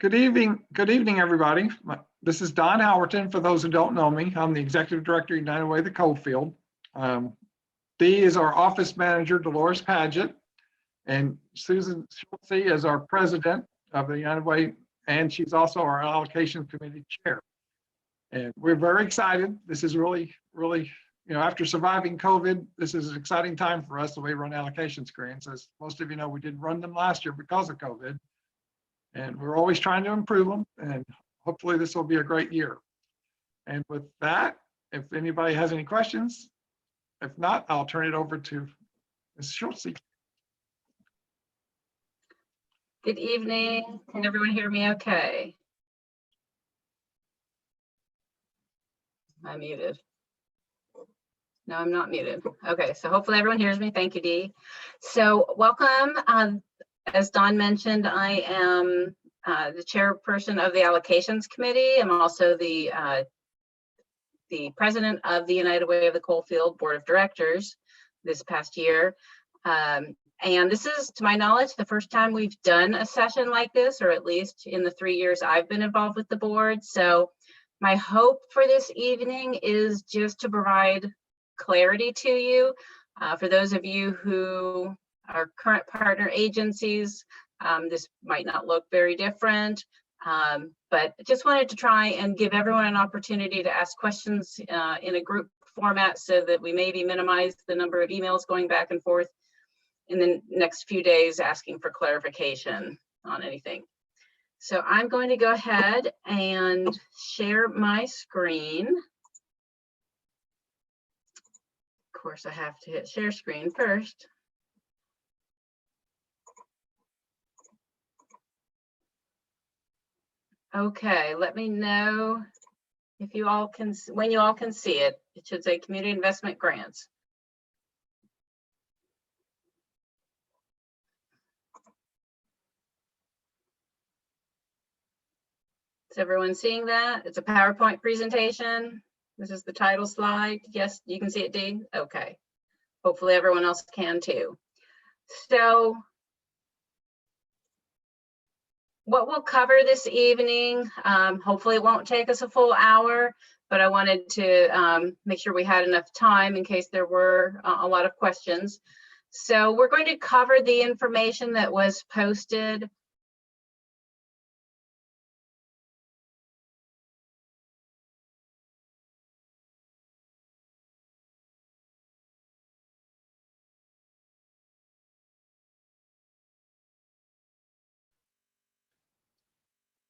Good evening, everybody. This is Don Howerton. For those who don't know me, I'm the Executive Director of United Way of the Coalfield. Dee is our Office Manager, Dolores Paget, and Susan Schultze is our President of the United Way, and she's also our Allocation Committee Chair. And we're very excited. This is really, after surviving COVID, this is an exciting time for us the way we run allocation screens. As most of you know, we didn't run them last year because of COVID. And we're always trying to improve them, and hopefully this will be a great year. And with that, if anybody has any questions, if not, I'll turn it over to Ms. Schultze. Good evening. Can everyone hear me okay? I'm muted. No, I'm not muted. Okay, so hopefully everyone hears me. Thank you, Dee. So welcome. As Don mentioned, I am the chairperson of the Allocations Committee. I'm also the president of the United Way of the Coalfield Board of Directors this past year. And this is, to my knowledge, the first time we've done a session like this, or at least in the 3 years I've been involved with the board. So my hope for this evening is just to provide clarity to you. For those of you who our current partner agencies, this might not look very different, but just wanted to try and give everyone an opportunity to ask questions in a group format so that we maybe minimize the number of emails going back and forth in the next few days asking for clarification on anything. So I'm going to go ahead and share my screen. Of course, I have to hit share screen first. Okay, let me know if you all can, when you all can see it. It should say Community Investment Grants. Is everyone seeing that? It's a PowerPoint presentation. This is the title slide. Yes, you can see it, Dee? Okay. Hopefully everyone else can too. So what we'll cover this evening, hopefully it won't take us a full hour, but I wanted to make sure we had enough time in case there were a lot of questions. So we're going to cover the information that was posted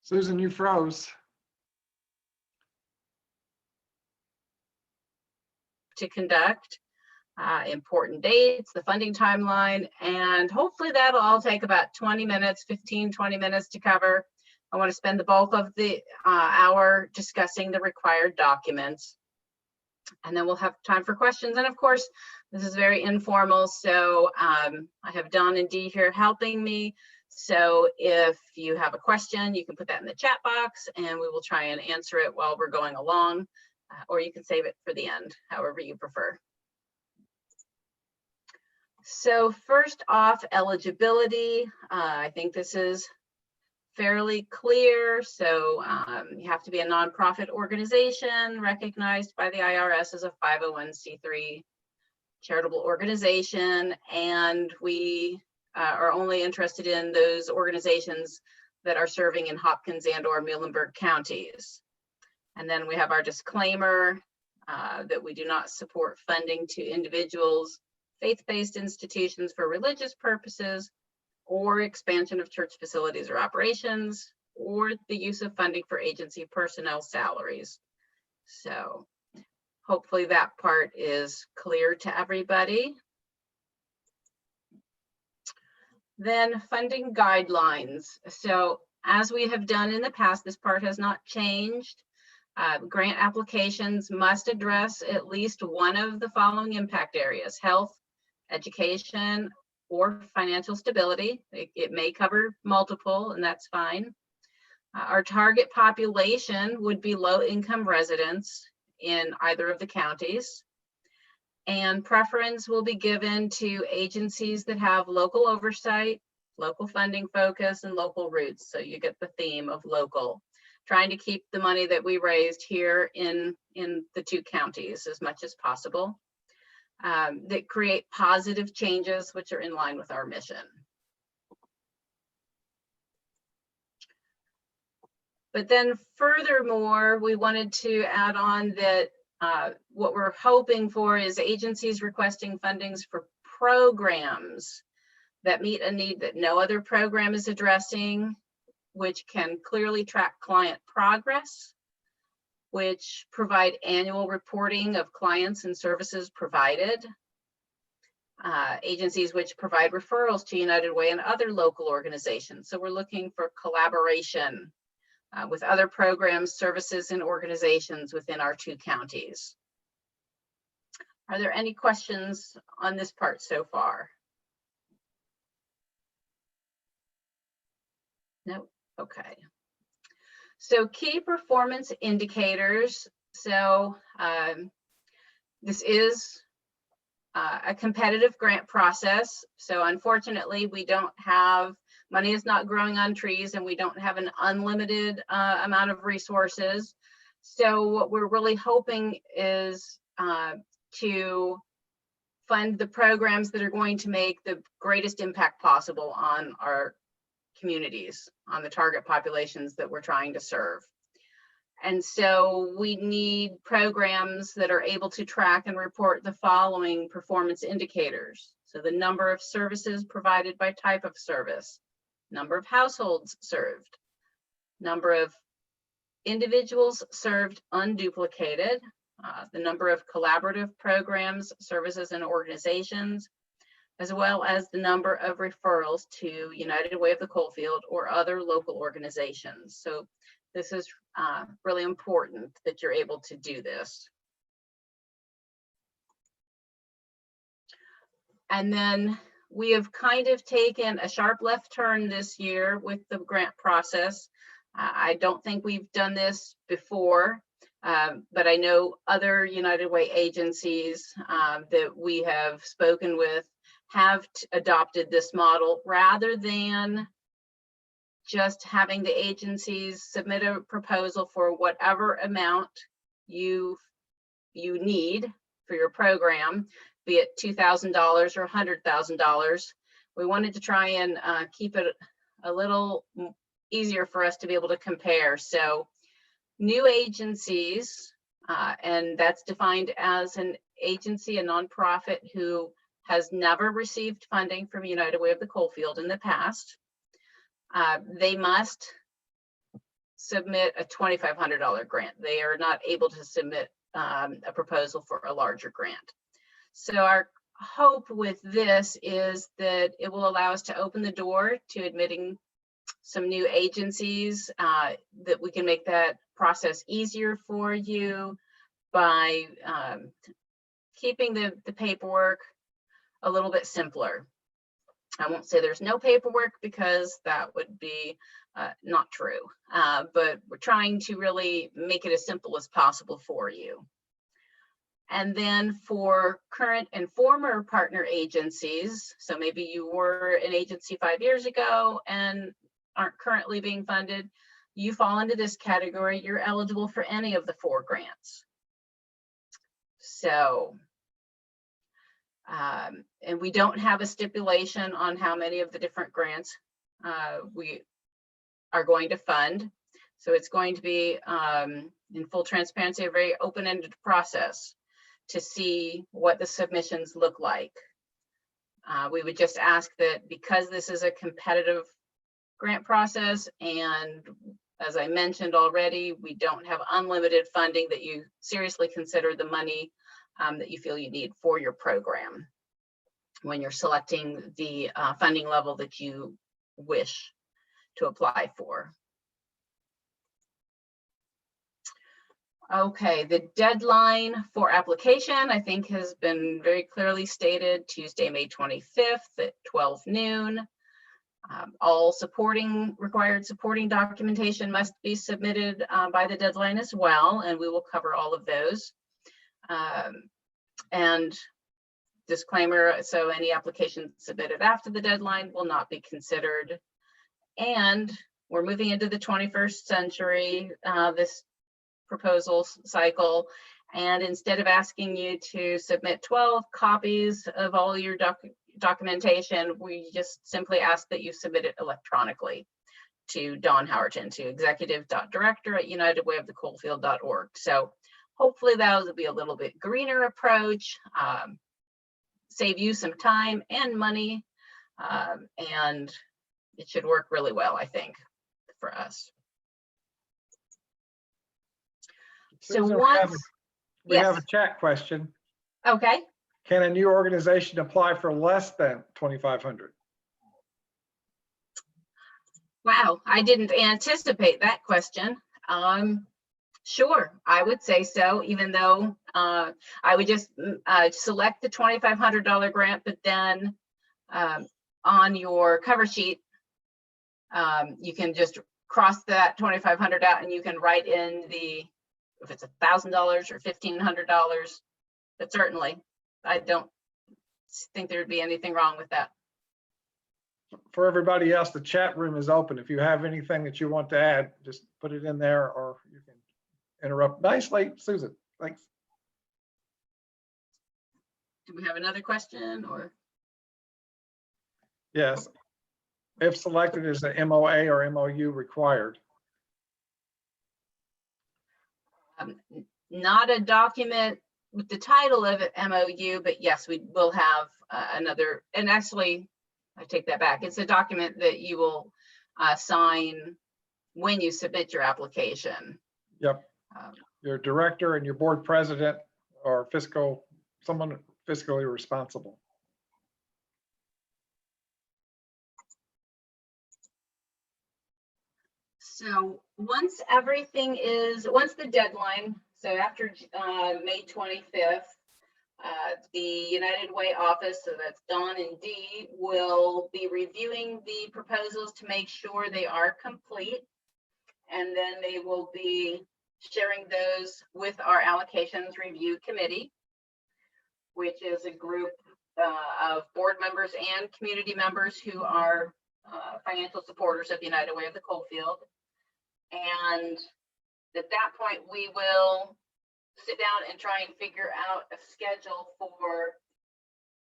Susan, you froze. to conduct, important dates, the funding timeline, and hopefully that'll all take about 20 minutes, 15, 20 minutes to cover. I want to spend the bulk of the hour discussing the required documents, and then we'll have time for questions. And of course, this is very informal, so I have Don and Dee here helping me. So if you have a question, you can put that in the chat box and we will try and answer it while we're going along, or you can save it for the end, however you prefer. So first off, eligibility. I think this is fairly clear. So you have to be a nonprofit organization recognized by the IRS as a 501c3 charitable organization, and we are only interested in those organizations that are serving in Hopkins and or Muhlenberg counties. And then we have our disclaimer that we do not support funding to individuals, faith-based institutions for religious purposes, or expansion of church facilities or operations, or the use of funding for agency personnel salaries. So hopefully that part is clear to everybody. Then funding guidelines. So as we have done in the past, this part has not changed. Grant applications must address at least one of the following impact areas: health, education, or financial stability. It may cover multiple, and that's fine. Our target population would be low-income residents in either of the counties. And preference will be given to agencies that have local oversight local funding focus and local roots. So you get the theme of local, trying to keep the money that we raised here in the 2 counties as much as possible, that create positive changes which are in line with our mission. But then furthermore, we wanted to add on that what we're hoping for is agencies requesting fundings for programs that meet a need that no other program is addressing, which can clearly track client progress, which provide annual reporting of clients and services provided, agencies which provide referrals to United Way and other local organizations. So we're looking for collaboration with other programs, services, and organizations within our 2 counties. Are there any questions on this part so far? No, okay. So key performance indicators. So this is a competitive grant process. So unfortunately, we don't have, money is not growing on trees, and we don't have an unlimited amount of resources. So what we're really hoping is to fund the programs that are going to make the greatest impact possible on our communities, on the target populations that we're trying to serve. And so we need programs that are able to track and report the following performance indicators. So the number of services provided by type of service, number of households served, number of individuals served unduplicated, the number of collaborative programs, services, and organizations, as well as the number of referrals to United Way of the Coalfield or other local organizations. So this is really important that you're able to do this. And then we have kind of taken a sharp left turn this year with the grant process. I don't think we've done this before, but I know other United Way agencies that we have spoken with have adopted this model, rather than just having the agencies submit a proposal for whatever amount you need for your program, be it $2,000 or $100,000. We wanted to try and keep it a little easier for us to be able to compare. So new agencies, and that's defined as an agency, a nonprofit who has never received funding from United Way of the Coalfield in the past, they must submit a $2,500 grant. They are not able to submit a proposal for a larger grant. So our hope with this is that it will allow us to open the door to admitting some new agencies, that we can make that process easier for you by keeping the paperwork a little bit simpler. I won't say there's no paperwork, because that would be not true, but we're trying to really make it as simple as possible for you. And then for current and former partner agencies, so maybe you were an agency 5 years ago and aren't currently being funded, you fall into this category. You're eligible for any of the 4 grants. So, and we don't have a stipulation on how many of the different grants we are going to fund. So it's going to be, in full transparency, a very open-ended process to see what the submissions look like. We would just ask that, because this is a competitive grant process, and as I mentioned already, we don't have unlimited funding, that you seriously consider the money that you feel you need for your program when you're selecting the funding level that you wish to apply for. Okay, the deadline for application, I think, has been very clearly stated, Tuesday, May 25th at 12 noon. All required supporting documentation must be submitted by the deadline as well, and we will cover all of those. And disclaimer, so any application submitted after the deadline will not be considered. And we're moving into the 21st century, this proposal cycle. And instead of asking you to submit 12 copies of all your documentation, we just simply ask that you submit it electronically to Dawn Howerton, to executive.director@unitedwayofthecoalfield.org. So hopefully that will be a little bit greener approach, save you some time and money, and it should work really well, I think, for us. So Susan, once, we have a yes, chat question. okay. Can a new organization apply for less than 2,500? Wow, I didn't anticipate that question. Sure, I would say so, even though I would just select the $2,500 grant, but then on your cover sheet, you can just cross that 2,500 out and you can write in the, if it's $1,000 or $1,500, but certainly I don't think there would be anything wrong with that. For everybody else, the chat room is open. If you have anything that you want to add, just put it in there, or you can interrupt nicely. Susan, thanks. Do we have another question or? Yes. If selected, is the MOA or MOU required? Not a document with the title of it MOU, but yes, we will have another, and actually, I take that back. It's a document that you will sign when you submit your application. Yep. Your director and your board president or someone fiscally responsible. So once the deadline, so after May 25th, the United Way office, so that's Dawn and Dee, will be reviewing the proposals to make sure they are complete. And then they will be sharing those with our allocations review committee, which is a group of board members and community members who are financial supporters of United Way of the Coalfield. And at that point, we will sit down and try and figure out a schedule for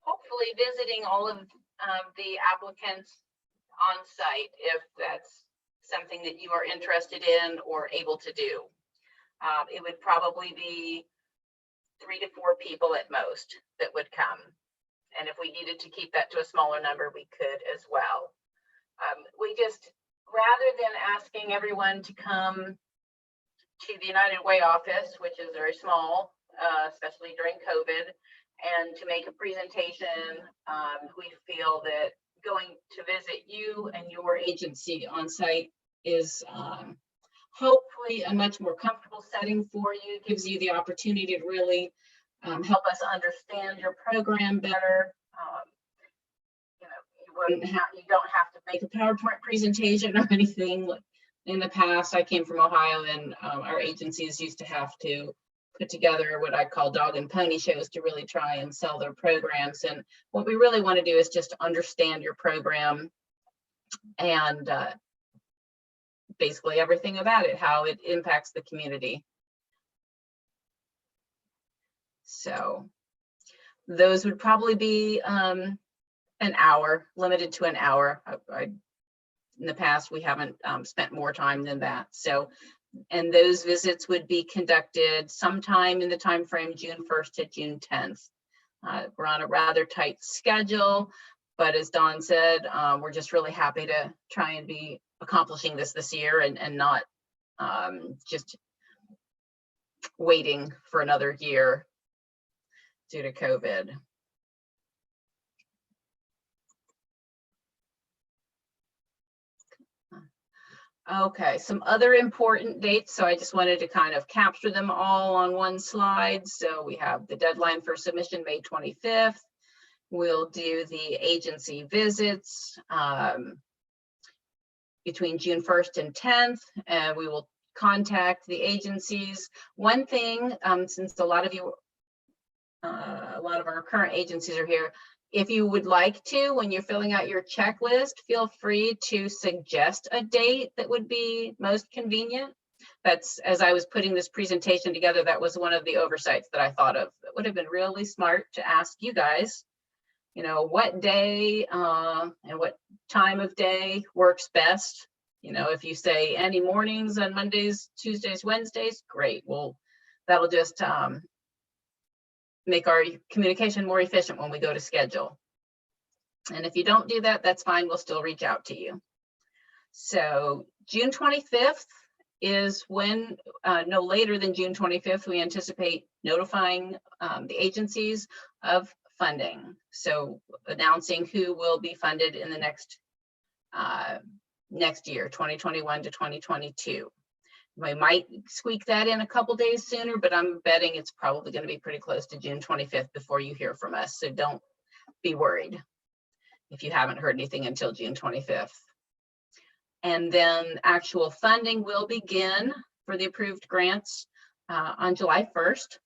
hopefully visiting all of the applicants on site, if that's something that you are interested in or able to do. It would probably be 3 to 4 people at most that would come. And if we needed to keep that to a smaller number, we could as well. We just, rather than asking everyone to come to the United Way office, which is very small, especially during COVID, and to make a presentation, we feel that going to visit you and your agency on site is hopefully a much more comfortable setting for you, gives you the opportunity to really help us understand your program better. You don't have to make a PowerPoint presentation or anything. In the past, I came from Ohio, and our agencies used to have to put together what I call dog and pony shows to really try and sell their programs. And what we really want to do is just understand your program and basically everything about it, how it impacts the community. So those would probably be an hour, limited to an hour. In the past, we haven't spent more time than that. So, and those visits would be conducted sometime in the time frame June 1st to June 10th. We're on a rather tight schedule, but as Dawn said, we're just really happy to try and be accomplishing this year and not just waiting for another year due to COVID. Okay, some other important dates. So I just wanted to kind of capture them all on one slide. So we have the deadline for submission, May 25th. We'll do the agency visits between June 1st and 10th, and we will contact the agencies. One thing, since a lot of you a lot of our current agencies are here. If you would like to, when you're filling out your checklist, feel free to suggest a date that would be most convenient. That's, as I was putting this presentation together, that was one of the oversights that I thought of. It would have been really smart to ask you guys, you know, what day and what time of day works best. You know, if you say any mornings on Mondays, Tuesdays, Wednesdays, great. Well, that'll just make our communication more efficient when we go to schedule. And if you don't do that, that's fine. We'll still reach out to you. So June 25th is when, no later than June 25th, we anticipate notifying the agencies of funding. So announcing who will be funded in the next year, 2021 to 2022. We might squeak that in a couple days sooner, but I'm betting it's probably going to be pretty close to June 25th before you hear from us. So don't be worried if you haven't heard anything until June 25th. And then actual funding will begin for the approved grants on July 1st.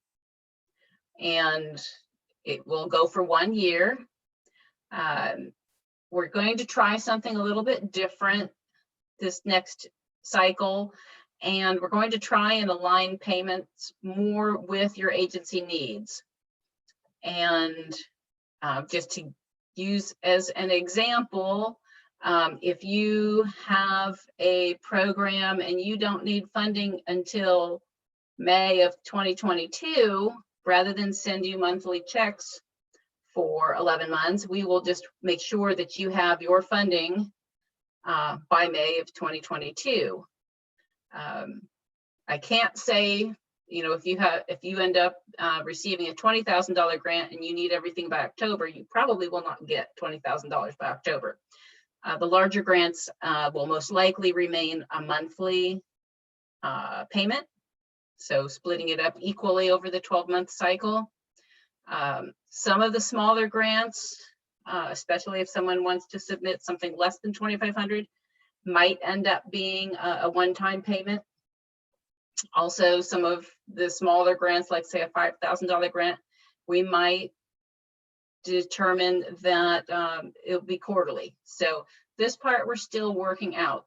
And it will go for 1 year. We're going to try something a little bit different this next cycle. And we're going to try and align payments more with your agency needs. And just to use as an example, if you have a program and you don't need funding until May of 2022, rather than send you monthly checks for 11 months, we will just make sure that you have your funding by May of 2022. I can't say, you know, if you end up receiving a $20,000 grant and you need everything by October, you probably will not get $20,000 by October. The larger grants will most likely remain a monthly payment, so splitting it up equally over the 12-month cycle. Some of the smaller grants, especially if someone wants to submit something less than $2,500, might end up being a one-time payment. Also, some of the smaller grants, like say a $5,000 grant, we might determine that it'll be quarterly. So this part we're still working out.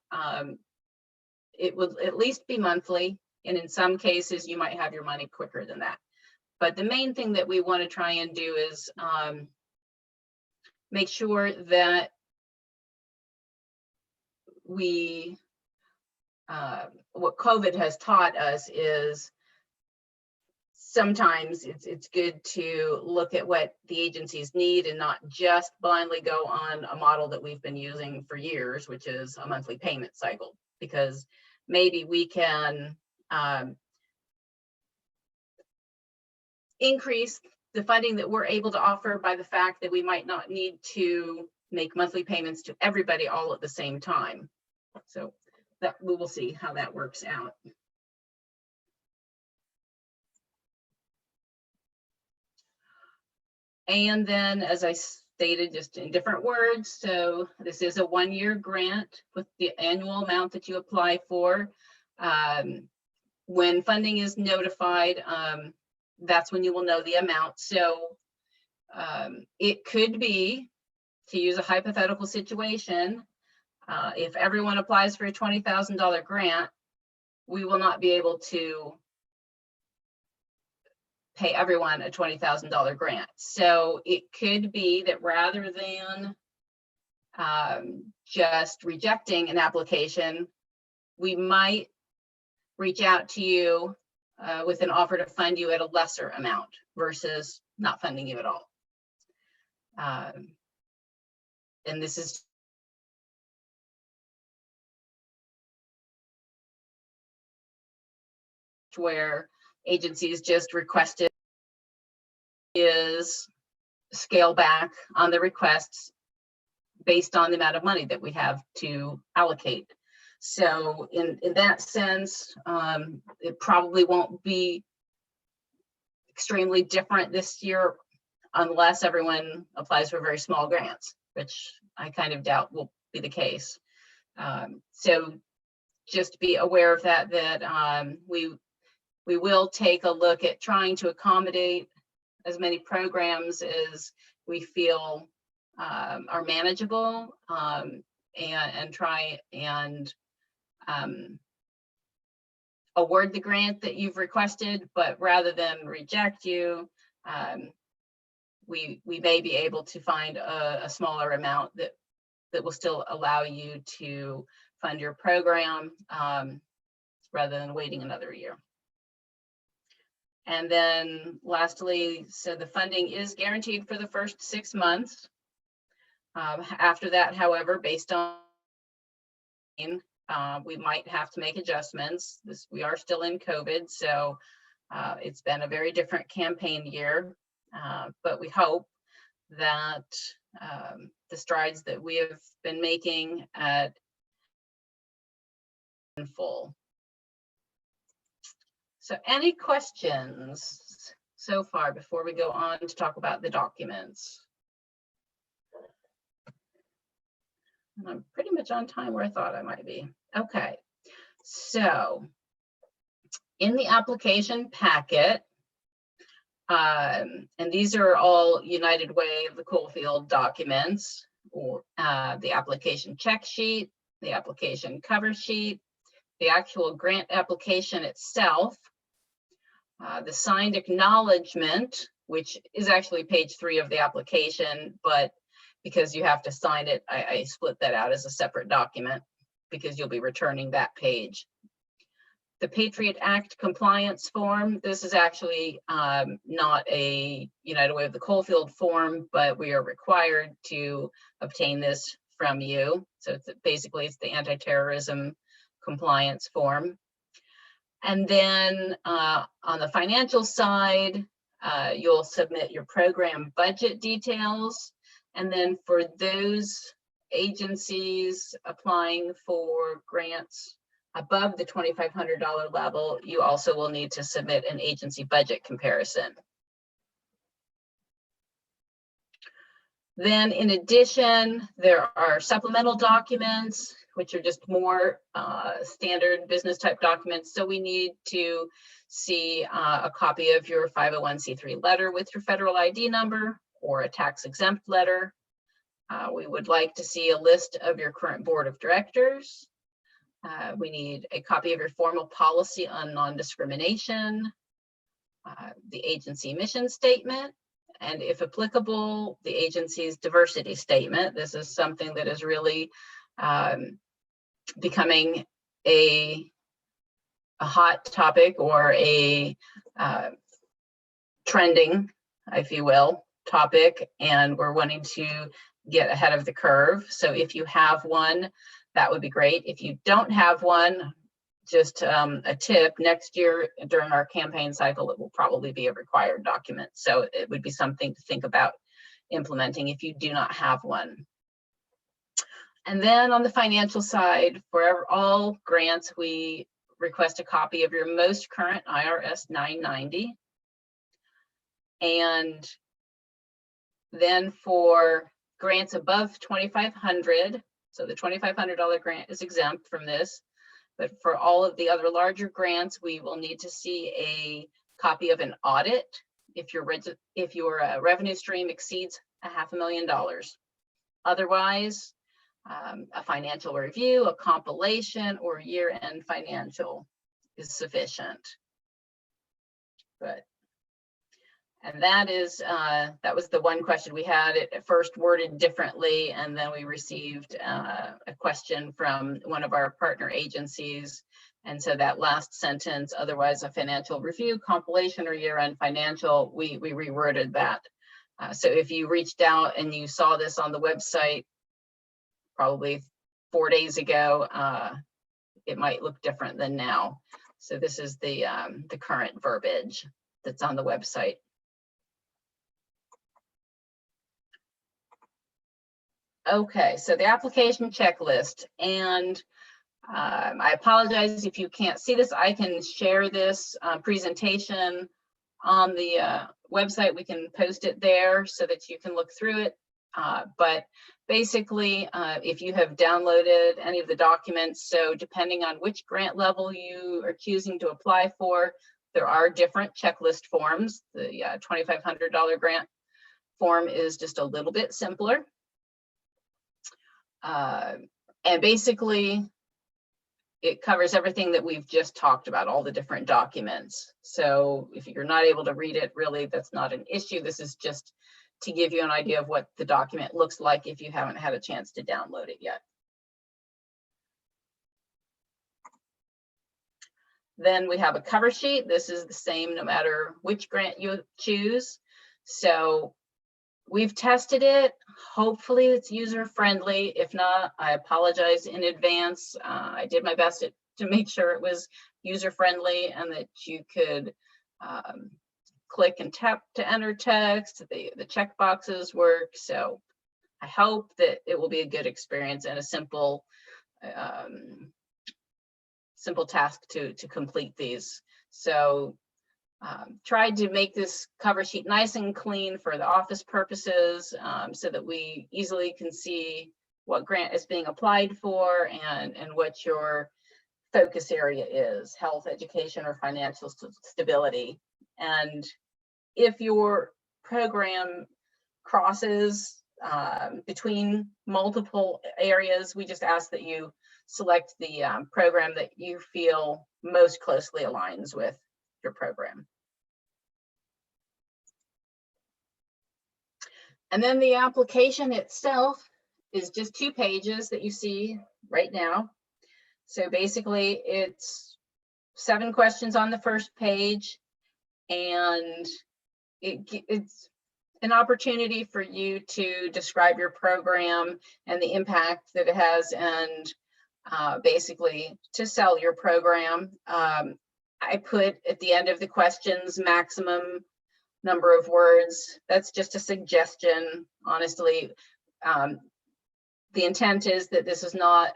It will at least be monthly, and in some cases you might have your money quicker than that. But the main thing that we want to try and do is make sure that we, what COVID has taught us is sometimes it's good to look at what the agencies need and not just blindly go on a model that we've been using for years, which is a monthly payment cycle, because maybe we can increase the funding that we're able to offer by the fact that we might not need to make monthly payments to everybody all at the same time. So that we will see how that works out. And then, as I stated, just in different words, so this is a 1-year grant with the annual amount that you apply for. When funding is notified, that's when you will know the amount. So it could be, to use a hypothetical situation, if everyone applies for a $20,000 grant, we will not be able to pay everyone a $20,000 grant. So it could be that rather than just rejecting an application, we might reach out to you with an offer to fund you at a lesser amount versus not funding you at all. And this is where agencies just requested is scale back on the requests based on the amount of money that we have to allocate. So in that sense, it probably won't be extremely different this year unless everyone applies for very small grants, which I kind of doubt will be the case. So just be aware of that, we will take a look at trying to accommodate as many programs as we feel are manageable, and try and award the grant that you've requested, but rather than reject you, we may be able to find a smaller amount that will still allow you to fund your program, rather than waiting another year. And then lastly, so the funding is guaranteed for the first 6 months. After that, however, based on we might have to make adjustments. We are still in COVID, so it's been a very different campaign year, but we hope that the strides that we have been making at in full. So any questions so far before we go on to talk about the documents? And I'm pretty much on time where I thought I might be. Okay, so in the application packet, and these are all United Way of the Coalfield documents, or the application check sheet, the application cover sheet, the actual grant application itself, the signed acknowledgement, which is actually page 3 of the application, but because you have to sign it, I split that out as a separate document because you'll be returning that page. The Patriot Act compliance form, this is actually not a United Way of the Coalfield form, but we are required to obtain this from you. So basically it's the anti-terrorism compliance form. And then on the financial side, you'll submit your program budget details. And then for those agencies applying for grants above the $2,500 level, you also will need to submit an agency budget comparison. Then in addition, there are supplemental documents, which are just more standard business type documents. So we need to see a copy of your 501c3 letter with your federal ID number or a tax exempt letter. We would like to see a list of your current board of directors. We need a copy of your formal policy on non-discrimination, the agency mission statement, and if applicable, the agency's diversity statement. This is something that is really becoming a hot topic, or a trending, if you will, topic, and we're wanting to get ahead of the curve. So if you have one, that would be great. If you don't have one, just a tip, next year during our campaign cycle, it will probably be a required document. So it would be something to think about implementing if you do not have one. And then on the financial side, for all grants, we request a copy of your most current IRS 990. And then for grants above $2,500, so the $2,500 grant is exempt from this, but for all of the other larger grants, we will need to see a copy of an audit if your revenue stream exceeds $500,000. Otherwise, a financial review, a compilation, or year-end financial is sufficient. But and that was the one question we had. It at first worded differently, and then we received a question from one of our partner agencies. And so that last sentence, otherwise a financial review, compilation, or year-end financial, we reworded that. So if you reached out and you saw this on the website probably 4 days ago, it might look different than now. So this is the current verbiage that's on the website. Okay, so the application checklist, and I apologize if you can't see this. I can share this presentation on the website. We can post it there so that you can look through it. But basically, if you have downloaded any of the documents, so depending on which grant level you are choosing to apply for, There are different checklist forms. The $2,500 grant form is just a little bit simpler. And basically, it covers everything that we've just talked about, all the different documents. So if you're not able to read it, really, that's not an issue. This is just to give you an idea of what the document looks like if you haven't had a chance to download it yet. Then we have a cover sheet. This is the same no matter which grant you choose. So we've tested it. Hopefully it's user friendly. If not, I apologize in advance. I did my best to make sure it was user friendly and that you could click and tap to enter text. The check boxes work. So I hope that it will be a good experience and a simple task to complete these. So tried to make this cover sheet nice and clean for the office purposes, so that we easily can see what grant is being applied for and what your focus area is, health, education, or financial stability. And if your program crosses between multiple areas, we just ask that you select the program that you feel most closely aligns with your program. And then the application itself is just 2 pages that you see right now. So basically it's 7 questions on the first page, and it's an opportunity for you to describe your program and the impact that it has, and basically to sell your program. I put at the end of the questions maximum number of words. That's just a suggestion. Honestly, the intent is that this is not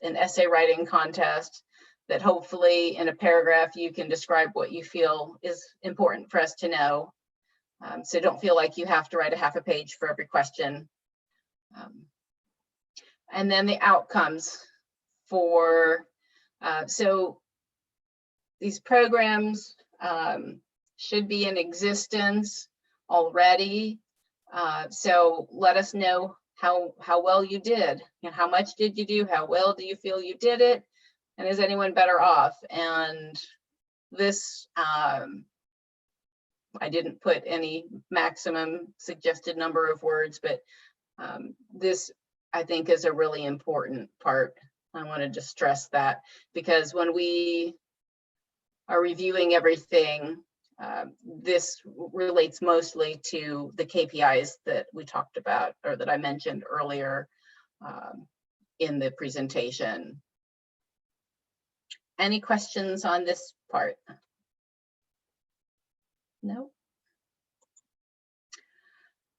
an essay writing contest, that hopefully in a paragraph you can describe what you feel is important for us to know. So don't feel like you have to write a half a page for every question. And then the outcomes for, so these programs should be in existence already. So let us know how well you did. How much did you do? How well do you feel you did it? And is anyone better off? And this, I didn't put any maximum suggested number of words, but this I think is a really important part. I wanted to stress that, because when we are reviewing everything, this relates mostly to the KPIs that we talked about, or that I mentioned earlier in the presentation. Any questions on this part? No?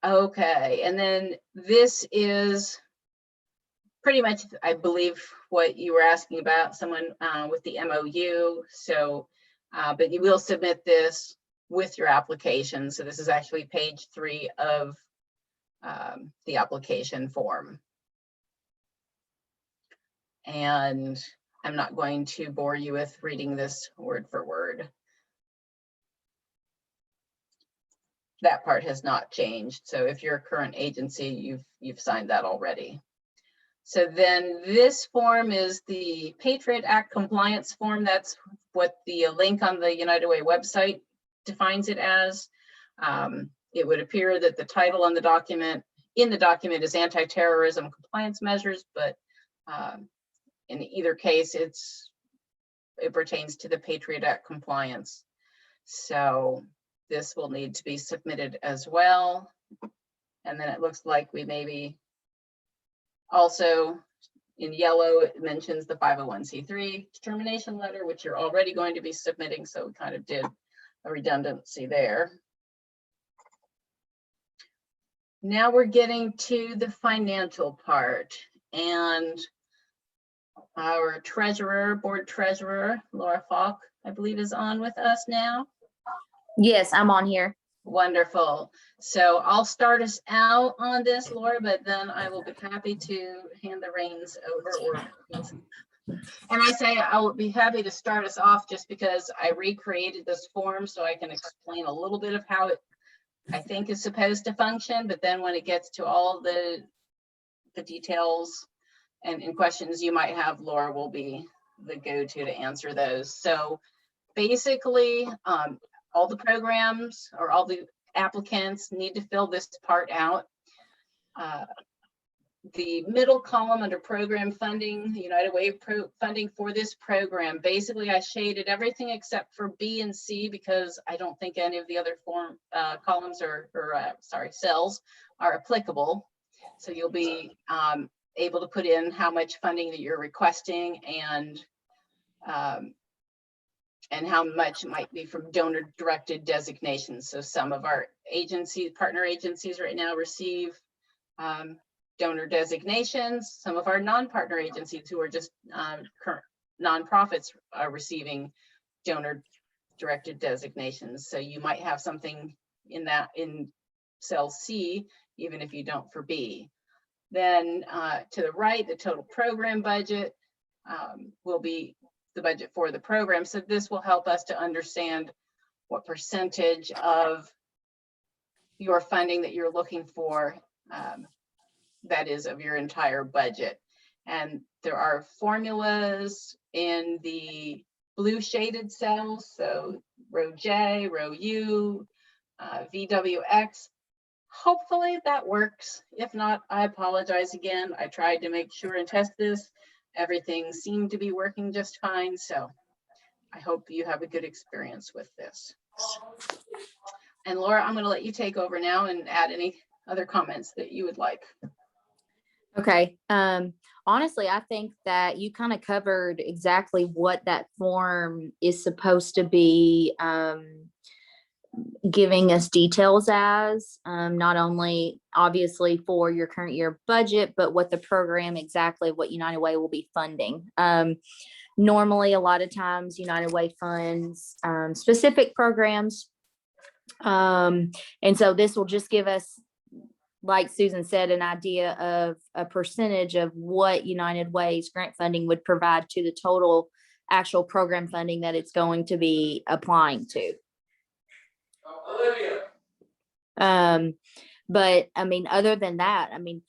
Okay, and then this is pretty much, I believe, what you were asking about, someone with the MOU. So, but you will submit this with your application. So this is actually page 3 of the application form. And I'm not going to bore you with reading this word for word. That part has not changed. So if you're a current agency, you've signed that already. So then this form is the Patriot Act compliance form. That's what the link on the United Way website defines it as. It would appear that the title on the document, is anti-terrorism compliance measures, but in either case, it pertains to the Patriot Act compliance. So this will need to be submitted as well. And then it looks like we maybe also, in yellow, it mentions the 501c3 determination letter, which you're already going to be submitting. So we kind of did a redundancy there. Now we're getting to the financial part, and our treasurer, board treasurer, Laura Falk, I believe, is on with us now. Yes, I'm on here. Wonderful. So I'll start us out on this, Laura, but then I will be happy to hand the reins over, or And I say I will be happy to start us off just because I recreated this form so I can explain a little bit of how it, I think, is supposed to function. But then when it gets to all the details and questions you might have, Laura will be the go-to to answer those. So basically, all the programs or all the applicants need to fill this part out. The middle column under program funding, the United Way funding for this program, basically I shaded everything except for B and C because I don't think any of the other columns or cells are applicable. So you'll be able to put in how much funding that you're requesting and how much might be from donor directed designations. So some of our agencies, partner agencies right now receive donor designations. Some of our non-partner agencies who are just current nonprofits are receiving donor directed designations. So you might have something in that in cell C, even if you don't for B. Then to the right, the total program budget will be the budget for the program. So this will help us to understand what percentage of your funding that you're looking for that is of your entire budget. And there are formulas in the blue shaded cells. So row J, row U, VWX. Hopefully that works. If not, I apologize again. I tried to make sure and test this. Everything seemed to be working just fine. So I hope you have a good experience with this. And Laura, I'm going to let you take over now and add any other comments that you would like. Okay. Honestly, I think that you kind of covered exactly what that form is supposed to be giving us details as, not only obviously for your current year budget, but what the program exactly, what United Way will be funding. Normally, a lot of times United Way funds specific programs. And so this will just give us, like Susan said, an idea of a percentage of what United Way's grant funding would provide to the total actual program funding that it's going to be applying to. But I mean, other than that, I mean,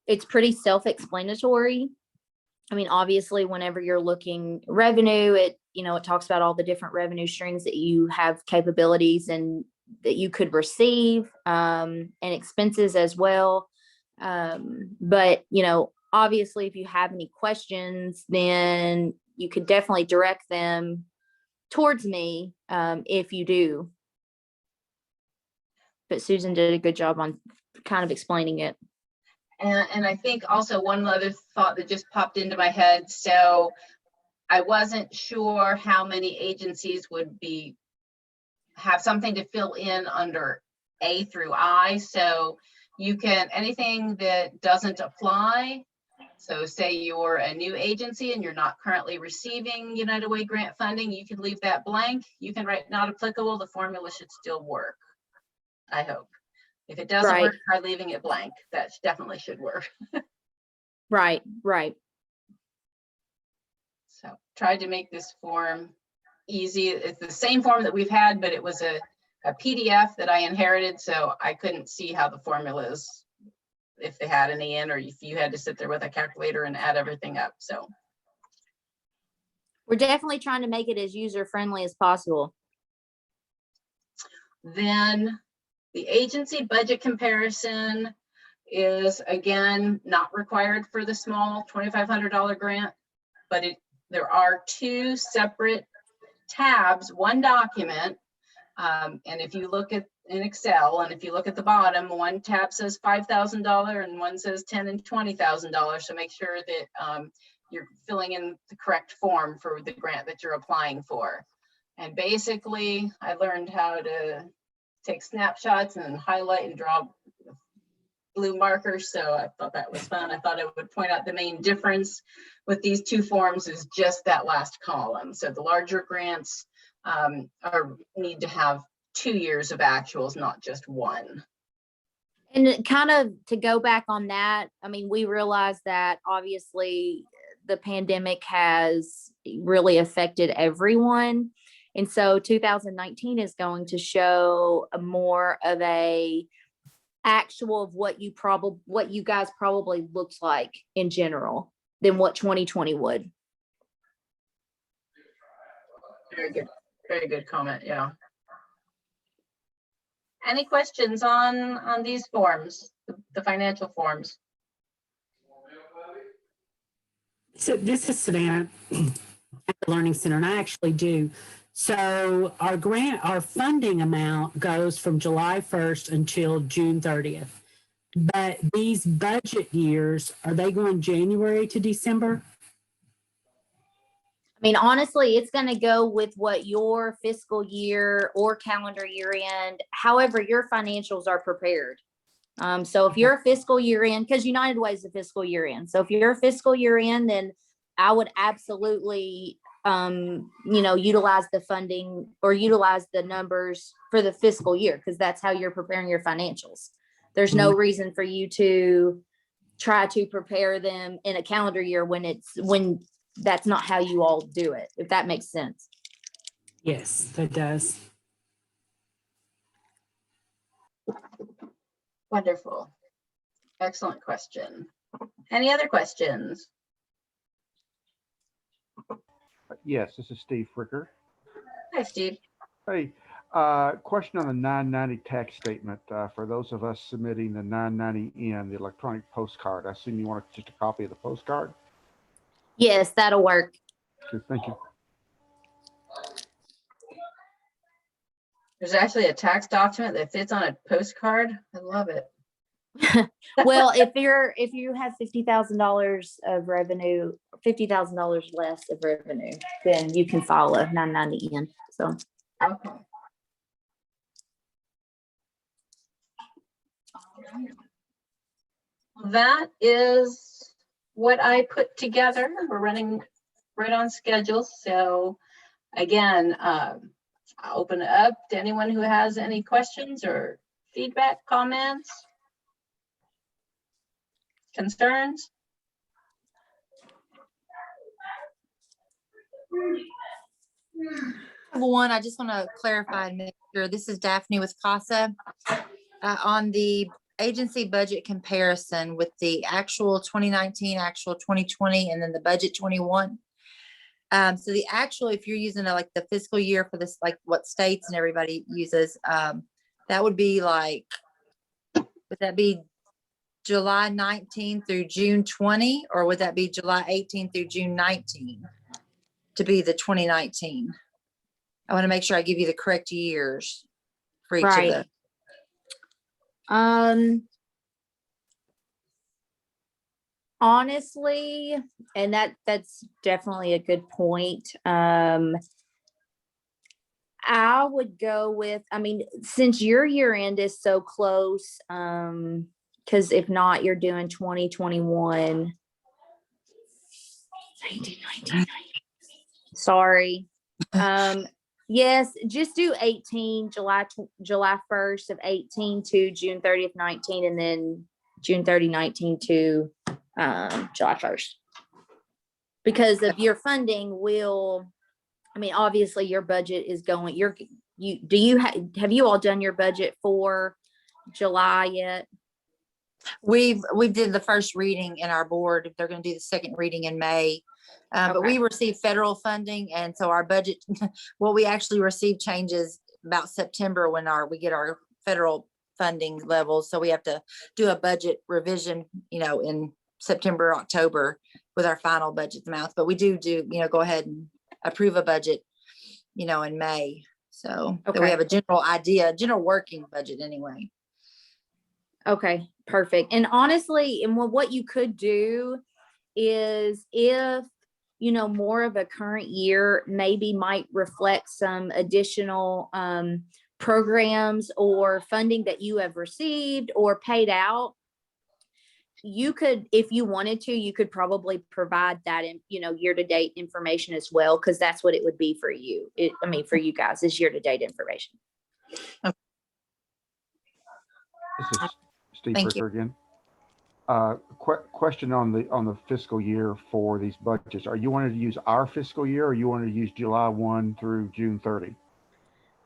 it's pretty self-explanatory. I mean, obviously, whenever you're looking revenue, it talks about all the different revenue streams that you have capabilities and that you could receive, and expenses as well. But, obviously, if you have any questions, then you could definitely direct them towards me, if you do. But Susan did a good job on kind of explaining it. And I think also one other thought that just popped into my head. So I wasn't sure how many agencies would have something to fill in under A through I. So you can, anything that doesn't apply. So say you're a new agency and you're not currently receiving United Way grant funding, you can leave that blank. You can write not applicable. The formula should still work, I hope. If it doesn't work, try leaving it blank. That definitely should work. Right. So tried to make this form easy. It's the same form that we've had, but it was a PDF that I inherited, so I couldn't see how the formulas, if they had any in, or if you had to sit there with a calculator and add everything up. So we're definitely trying to make it as user-friendly as possible. Then the agency budget comparison is, again, not required for the small $2,500 grant, but there are two separate tabs, one document. And if you look at in Excel, and if you look at the bottom, one tab says $5,000 and one says $10,000 and $20,000. So make sure that you're filling in the correct form for the grant that you're applying for. And basically, I learned how to take snapshots and highlight and draw blue markers. So I thought that was fun. I thought I would point out the main difference with these two forms is just that last column. So the larger grants need to have 2 years of actuals, not just one. And kind of to go back on that, I mean, we realize that obviously the pandemic has really affected everyone. And so 2019 is going to show a more of a actual of what you guys probably looks like in general than what 2020 would. Very good comment, yeah. Any questions on these forms, the financial forms? So this is Savannah at the Learning Center, and I actually do. So our funding amount goes from July 1st until June 30th. But these budget years, are they going January to December? I mean, honestly, it's going to go with what your fiscal year or calendar year end, however your financials are prepared. So if you're a fiscal year end, because United Way is a fiscal year end. So if you're a fiscal year end, then I would absolutely, utilize the funding or utilize the numbers for the fiscal year, because that's how you're preparing your financials. There's no reason for you to try to prepare them in a calendar year when that's not how you all do it, if that makes sense. Yes, that does. Wonderful. Excellent question. Any other questions? Yes, this is Steve Fricker. Hi, Steve. Hey, question on the 990 tax statement for those of us submitting the 990N, the electronic postcard. I assume you want just a copy of the postcard? Yes, that'll work. Okay, thank you. There's actually a tax document that fits on a postcard. I love it. Well, if you have $50,000 of revenue, $50,000 less of revenue, then you can file a 990N. So Okay. That is what I put together. We're running right on schedule. So again, I'll open it up to anyone who has any questions or feedback, comments, concerns. One, I just want to clarify and make sure, this is Daphne with CASA. On the agency budget comparison with the actual 2019, actual 2020, and then the budget 21. So the actual, if you're using like the fiscal year for this, like what states and everybody uses, that would be like, would that be July 19 through June 20, or would that be July 18 through June 19 to be the 2019? I want to make sure I give you the correct years for each Right. of the. Honestly, and that's definitely a good point. I would go with, I mean, since your year end is so close, because if not, you're doing 2021. 19, 19. Sorry. Yes, just do 18, July 1st of 18 to June 30th, 19, and then June 30, 19 to July 1st. Because of your funding will, I mean, obviously your budget is going, have you all done your budget for July yet? We did the first reading in our board. They're going to do the second reading in May. But Okay. we receive federal funding, and so our budget, well, we actually receive changes about September when we get our federal funding levels. So we have to do a budget revision, in September, October with our final budget amounts. But we do, go ahead and approve a budget, in May. So that we Okay. have a general idea, general working budget anyway. Okay, perfect. And honestly, and what you could do is if, more of a current year maybe might reflect some additional programs or funding that you have received or paid out, you could, if you wanted to, you could probably provide that in, year-to-date information as well, because that's what it would be for you. For you guys is year-to-date information. This is Steve Thank you. Fricker again. Question on the fiscal year for these budgets. Are you wanting to use our fiscal year or you wanted to use July 1 through June 30?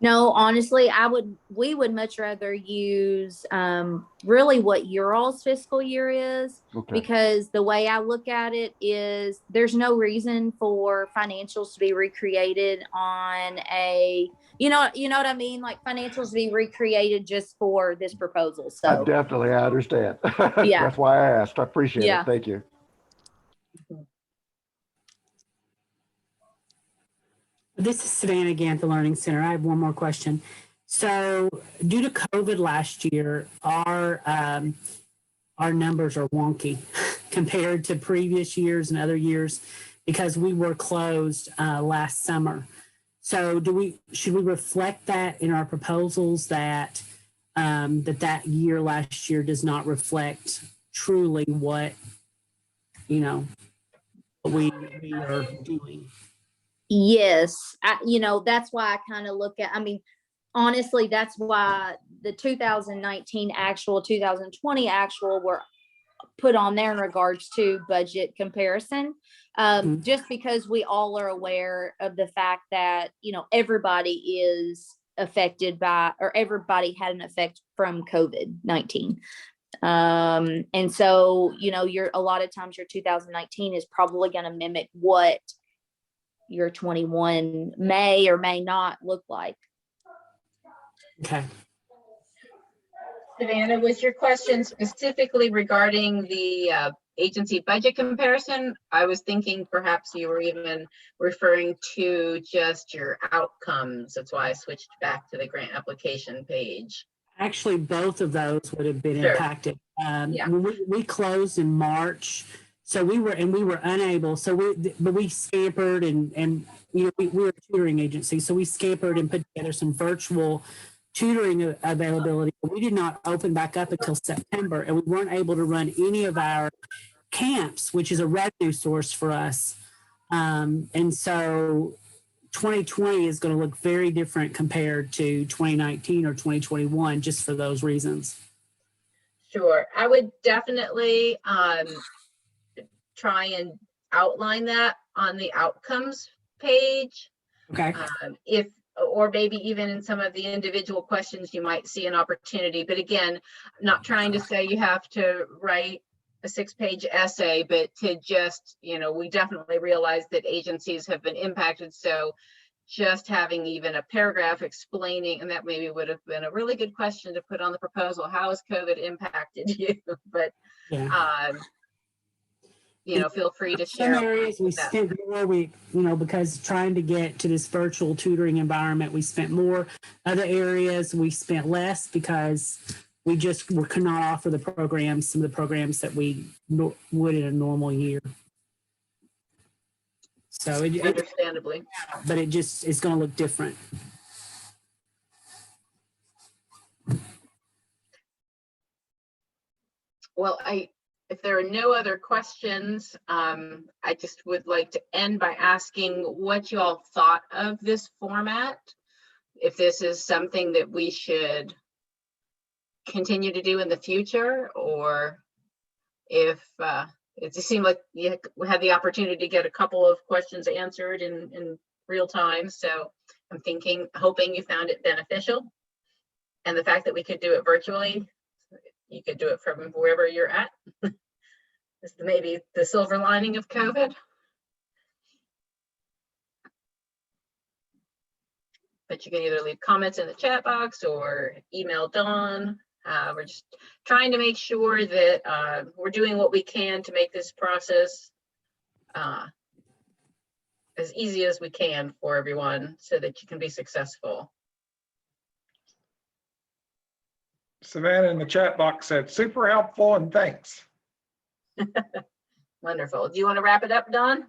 No, honestly, we would much rather use really what your all's fiscal year is, Okay. because the way I look at it is there's no reason for financials to be recreated on a, you know what I mean? Like financials to be recreated just for this proposal. So Definitely, I understand. Yeah. That's why I asked. I appreciate Yeah. it. Thank you. This is Savannah again at the Learning Center. I have one more question. So due to COVID last year, our numbers are wonky compared to previous years and other years because we were closed last summer. So should we reflect that in our proposals that that year last year does not reflect truly what we are doing? yes, that's why I kind of look at, honestly, that's why the 2019 actual, 2020 actual were put on there in regards to budget comparison. Just because we all are aware of the fact that, everybody is affected by, or everybody had an effect from COVID-19. And so, a lot of times your 2019 is probably going to mimic what your 21 may or may not look like. Okay. Savannah, was your question specifically regarding the agency budget comparison? I was thinking perhaps you were even referring to just your outcomes. That's why I switched back to the grant application page. Actually, both of those would have been Sure. impacted. Yeah. We closed in March, so we were unable. So we scampered and we were a tutoring agency, so we scampered and put together some virtual tutoring availability. We did not open back up until September, and we weren't able to run any of our camps, which is a revenue source for us. And so 2020 is going to look very different compared to 2019 or 2021, just for those reasons. Sure. I would definitely try and outline that on the outcomes page. Okay. Or maybe even in some of the individual questions, you might see an opportunity. But again, I'm not trying to say you have to write a 6-page essay, but to just, we definitely realize that agencies have been impacted. So just having even a paragraph explaining, and that maybe would have been a really good question to put on the proposal. How has COVID impacted you? But, Yeah. Feel free to Some share. areas we spent more, because trying to get to this virtual tutoring environment, we spent more. Other areas we spent less because we could not offer some of the programs that we would in a normal year. So Understandably. but it just is going to look different. Well, if there are no other questions, I just would like to end by asking what you all thought of this format. If this is something that we should continue to do in the future, or if it just seemed like you had the opportunity to get a couple of questions answered in real time. So I'm hoping you found it beneficial. And the fact that we could do it virtually, you could do it from wherever you're at. This is maybe the silver lining of COVID. But you can either leave comments in the chat box or email Dawn. We're just trying to make sure that we're doing what we can to make this process as easy as we can for everyone so that you can be successful. Savannah in the chat box said, super helpful and thanks. Wonderful. Do you want to wrap it up, Dawn?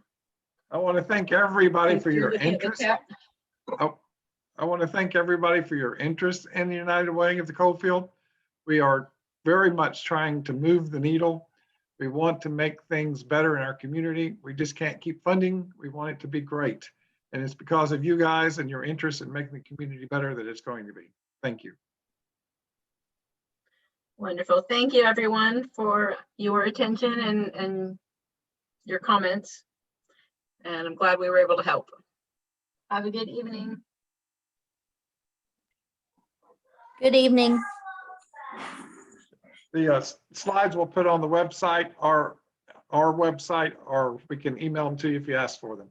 I want to thank everybody for your Looking at the interest. chat. I want to thank everybody for your interest in the United Way of the Coalfield. We are very much trying to move the needle. We want to make things better in our community. We just can't keep funding. We want it to be great. And it's because of you guys and your interest in making the community better that it's going to be. Thank you. Wonderful. Thank you, everyone, for your attention and your comments. And I'm glad we were able to help. Have a good evening. Good evening. The slides we'll put on the website, our website, or we can email them to you if you ask for them.